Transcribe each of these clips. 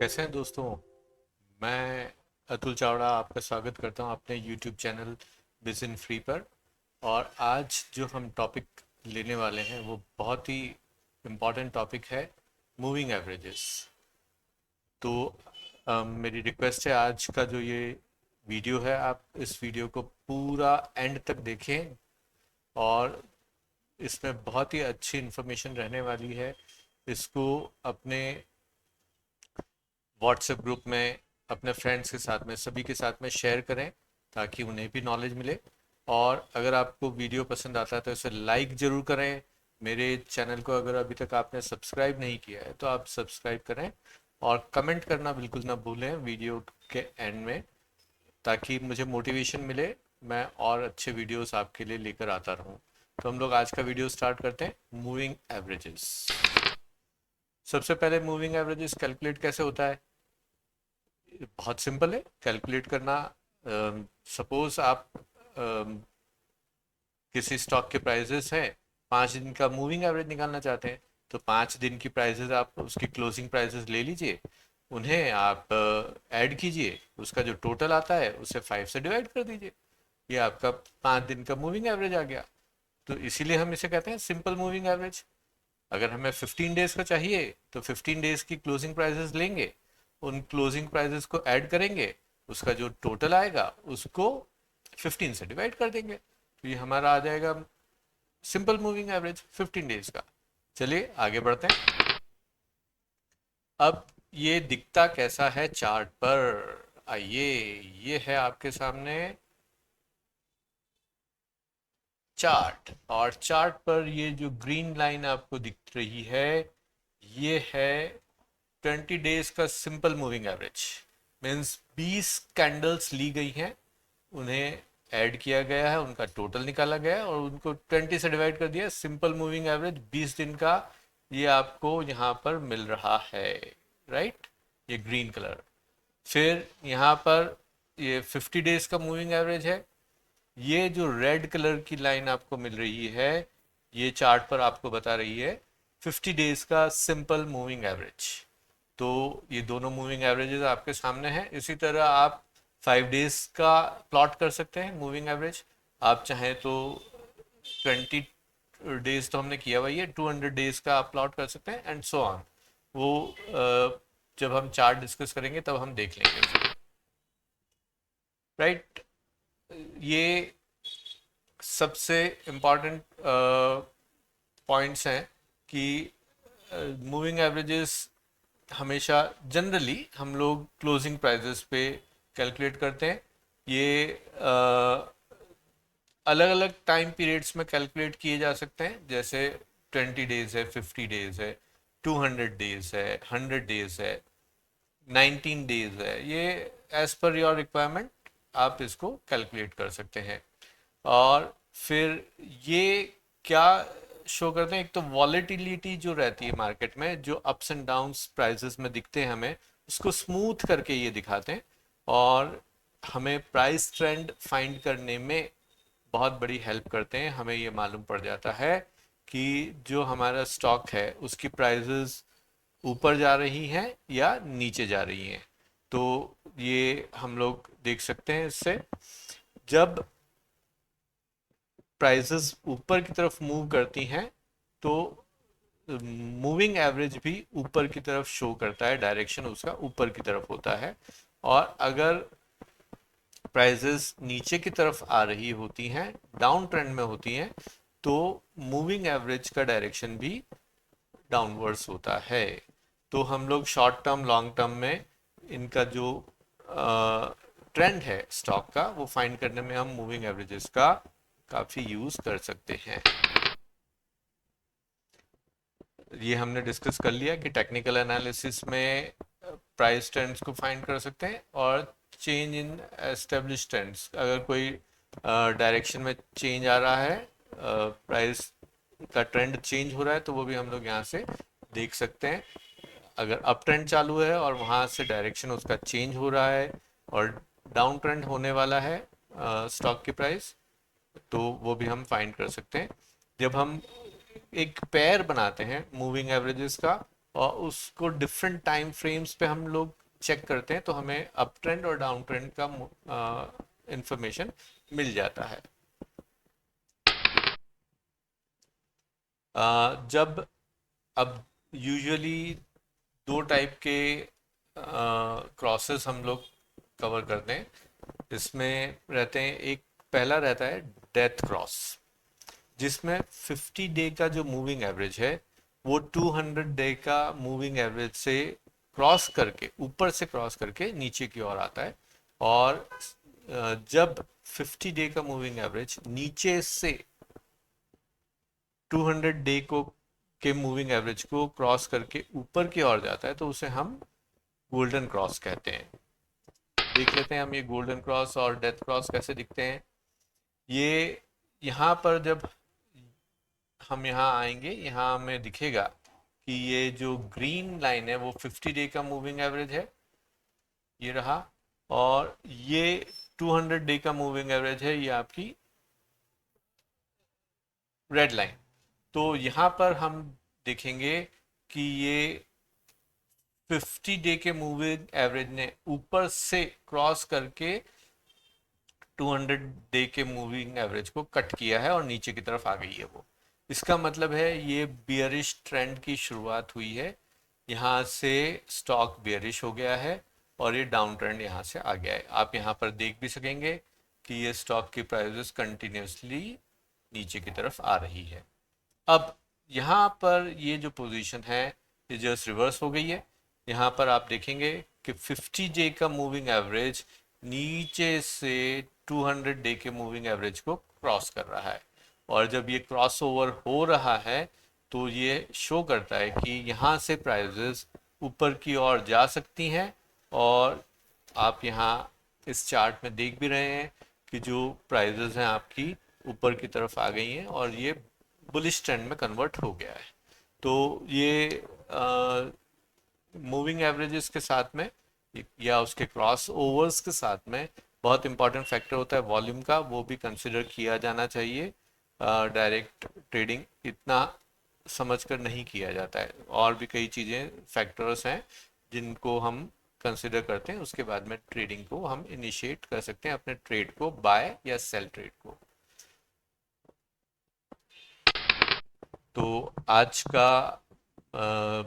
कैसे हैं दोस्तों। मैं अतुल चावड़ा आपका स्वागत करता हूं अपने YouTube चैनल बिज़न फ्री पर। और आज जो हम टॉपिक लेने वाले हैं वो बहुत ही इम्पोर्टेंट टॉपिक है, मूविंग एवरेजेस। तो मेरी रिक्वेस्ट है, आज का जो ये वीडियो है आप इस वीडियो को पूरा एंड तक देखें। और इसमें बहुत ही अच्छी इन्फॉर्मेशन रहने वाली है। इसको अपने व्हाट्सएप ग्रुप में, अपने फ्रेंड्स के साथ में, सभी के साथ में शेयर करें ताकि उन्हें भी नॉलेज मिले। और अगर आपको वीडियो पसंद आता है तो इसे लाइक ज़रूर करें। मेरे चैनल को अगर अभी तक आपने सब्सक्राइब नहीं किया है तो आप सब्सक्राइब करें। और कमेंट करना बिल्कुल ना भूलें वीडियो के एंड में, ताकि मुझे मोटिवेशन मिले, मैं और अच्छे वीडियोस आपके लिए लेकर आता रहूं। तो हम लोग आज का वीडियो स्टार्ट करते हैं, मूविंग एवरेजेस। सबसे पहले मूविंग एवरेजेस कैलकुलेट कैसे होता है? बहुत सिंपल है कैलकुलेट करना। सपोज आप अम, किसी स्टॉक के प्राइजेस हैं, 5 दिन का मूविंग एवरेज निकालना चाहते हैं, तो 5 दिन की प्राइजेस आप उसकी क्लोजिंग प्राइजेस ले लीजिए, उन्हें आप ऐड कीजिए, उसका जो टोटल आता है उसे 5 से डिवाइड कर दीजिए। ये आपका 5 दिन का मूविंग एवरेज आ गया। तो इसीलिए हम इसे कहते हैं सिंपल मूविंग एवरेज। अगर हमें 15 डेज का चाहिए तो 15 डेज की क्लोजिंग प्राइजेस लेंगे, उन क्लोजिंग प्राइजेस को ऐड करेंगे, उसका जो टोटल आएगा उसको 15 से डिवाइड कर देंगे, तो ये हमारा आ जाएगा सिंपल मूविंग एवरेज 15 डेज का। चलिए आगे बढ़ते हैं। अब ये दिखता कैसा है चार्ट पर, आइए, ये है आपके सामने चार्ट। और चार्ट पर ये जो ग्रीन लाइन आपको दिख रही है, ये है 20 डेज का simple moving average. Means 20 candles ली गई हैं, उन्हें ऐड किया गया है, उनका टोटल निकाला गया है और उनको 20 से डिवाइड कर दिया। सिंपल मूविंग एवरेज 20 दिन का ये आपको यहाँ पर मिल रहा है, राइट? ये ग्रीन कलर। फिर यहाँ पर ये 50 डेज का मूविंग एवरेज है। ये जो रेड कलर की लाइन आपको मिल रही है, ये चार्ट पर आपको बता रही है 50 डेज का सिंपल मूविंग एवरेज। तो ये दोनों मूविंग एवरेजेस आपके सामने हैं। इसी तरह आप 5 डेज का प्लॉट कर सकते हैं मूविंग एवरेज। आप चाहें तो 20 डेज तो हमने किया हुआ है, 200 डेज का आप प्लॉट कर सकते हैं एंड सो ऑन। वो जब हम चार्ट डिस्कस करेंगे तब हम देख लेंगे, राइट? ये सबसे इम्पॉर्टेंट पॉइंट्स हैं कि मूविंग एवरेजेस हमेशा जनरली हम लोग क्लोजिंग प्राइजेस पे कैलकुलेट करते हैं। ये अलग अलग टाइम पीरियड्स में कैलकुलेट किए जा सकते हैं, जैसे 20 डेज है, 50 डेज है, 200 डेज है, 100 डेज है, 19 डेज है। ये एज पर योर रिक्वायरमेंट आप इसको कैलकुलेट कर सकते हैं। और फिर ये क्या शो करते हैं, एक तो वॉलेटिलिटी जो रहती है मार्केट में, जो अप्स एंड डाउन्स प्राइसेस में दिखते हैं हमें, उसको स्मूथ करके ये दिखाते हैं। और हमें प्राइस ट्रेंड फाइंड करने में बहुत बड़ी हेल्प करते हैं। हमें ये मालूम पड़ जाता है कि जो हमारा स्टॉक है उसकी प्राइसेस ऊपर जा रही हैं या नीचे जा रही हैं। तो ये हम लोग देख सकते हैं इससे। जब प्राइसेस ऊपर की तरफ मूव करती हैं तो मूविंग एवरेज भी ऊपर की तरफ शो करता है, डायरेक्शन उसका ऊपर की तरफ होता है। और अगर प्राइसेस नीचे की तरफ आ रही होती हैं, डाउन ट्रेंड में होती हैं, तो मूविंग एवरेज का डायरेक्शन भी डाउनवर्ड्स होता है। तो हम लोग शॉर्ट टर्म लॉन्ग टर्म में इनका जो ट्रेंड है स्टॉक का, वो फाइंड करने में हम मूविंग एवरेजेस का काफ़ी यूज़ कर सकते हैं। ये हमने डिस्कस कर लिया कि टेक्निकल एनालिसिस में प्राइस ट्रेंड्स को फाइंड कर सकते हैं और चेंज इन एस्टेब्लिश ट्रेंड्स। अगर कोई डायरेक्शन में चेंज आ रहा है, प्राइस का ट्रेंड चेंज हो रहा है, तो वो भी हम लोग यहाँ से देख सकते हैं। अगर अप ट्रेंड चालू है और वहाँ से डायरेक्शन उसका चेंज हो रहा है और डाउन ट्रेंड होने वाला है स्टॉक की प्राइस, तो वो भी हम फाइंड कर सकते हैं। जब हम एक पेयर बनाते हैं मूविंग एवरेजेस का और उसको डिफरेंट टाइम फ्रेम्स पे हम लोग चेक करते हैं, तो हमें अप ट्रेंड और डाउन ट्रेंड का इंफॉर्मेशन मिल जाता है। जब अब यूजुअली दो टाइप के क्रॉसेस हम लोग कवर करते हैं। इसमें रहते हैं, एक पहला रहता है डेथ क्रॉस, जिसमें 50 डे का जो मूविंग एवरेज है वो 200 डे का मूविंग एवरेज से क्रॉस करके, ऊपर से क्रॉस करके नीचे की ओर आता है। और जब 50 डे का मूविंग एवरेज नीचे से 200 डे को के मूविंग एवरेज को क्रॉस करके ऊपर की ओर जाता है, तो उसे हम गोल्डन क्रॉस कहते हैं। देख लेते हैं हम ये गोल्डन क्रॉस और डेथ क्रॉस कैसे दिखते हैं। ये यहाँ पर जब हम यहाँ आएंगे, यहाँ हमें दिखेगा कि ये जो ग्रीन लाइन है वो 50 डे का मूविंग एवरेज है, ये रहा। और ये 200 डे का मूविंग एवरेज है, ये आपकी रेड लाइन। तो यहाँ पर हम देखेंगे कि ये 50 डे के मूविंग एवरेज ने ऊपर से क्रॉस करके 200 डे के मूविंग एवरेज को कट किया है और नीचे की तरफ आ गई है वो। इसका मतलब है ये बियरिश ट्रेंड की शुरुआत हुई है, यहाँ से स्टॉक बियरिश हो गया है और ये डाउन ट्रेंड यहाँ से आ गया है। आप यहाँ पर देख भी सकेंगे कि ये स्टॉक की प्राइसेस कंटिन्यूसली नीचे की तरफ आ रही है। अब यहाँ पर ये जो पोजीशन है ये जस्ट रिवर्स हो गई है। यहाँ पर आप देखेंगे कि 50 डे का मूविंग एवरेज नीचे से 200 डे के मूविंग एवरेज को क्रॉस कर रहा है, और जब ये क्रॉस ओवर हो रहा है तो ये शो करता है कि यहाँ से प्राइसेस ऊपर की ओर जा सकती हैं। और आप यहाँ इस चार्ट में देख भी रहे हैं कि जो प्राइसेस हैं आपकी ऊपर की तरफ आ गई हैं और ये बुलिश ट्रेंड में कन्वर्ट हो गया है। तो ये मूविंग एवरेजेस के साथ में या उसके क्रॉस ओवर्स के साथ में बहुत इंपॉर्टेंट फैक्टर होता है वॉल्यूम का, वो भी कंसिडर किया जाना चाहिए। डायरेक्ट ट्रेडिंग इतना समझकर नहीं किया जाता है, और भी कई चीज़ें फैक्टर्स हैं जिनको हम कंसिडर करते हैं, उसके बाद में ट्रेडिंग को हम इनिशिएट कर सकते हैं, अपने ट्रेड को, बाय या सेल ट्रेड को। तो आज का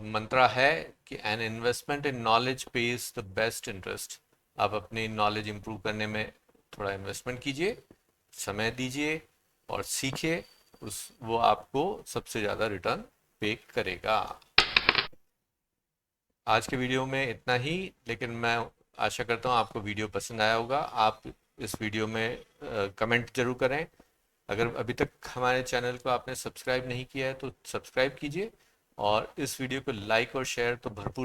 मंत्रा है कि an investment in knowledge page the best interest. आप अपनी नॉलेज इंप्रूव करने में थोड़ा इन्वेस्टमेंट कीजिए, समय दीजिए और सीखिए, वो आपको सबसे ज़्यादा रिटर्न पे करेगा। आज के वीडियो में इतना ही, लेकिन मैं आशा करता हूँ आपको वीडियो पसंद आया होगा। आप इस वीडियो में कमेंट जरूर करें। अगर अभी तक हमारे चैनल को आपने सब्सक्राइब नहीं किया है तो सब्सक्राइब कीजिए, और इस वीडियो को लाइक और शेयर तो भरपूर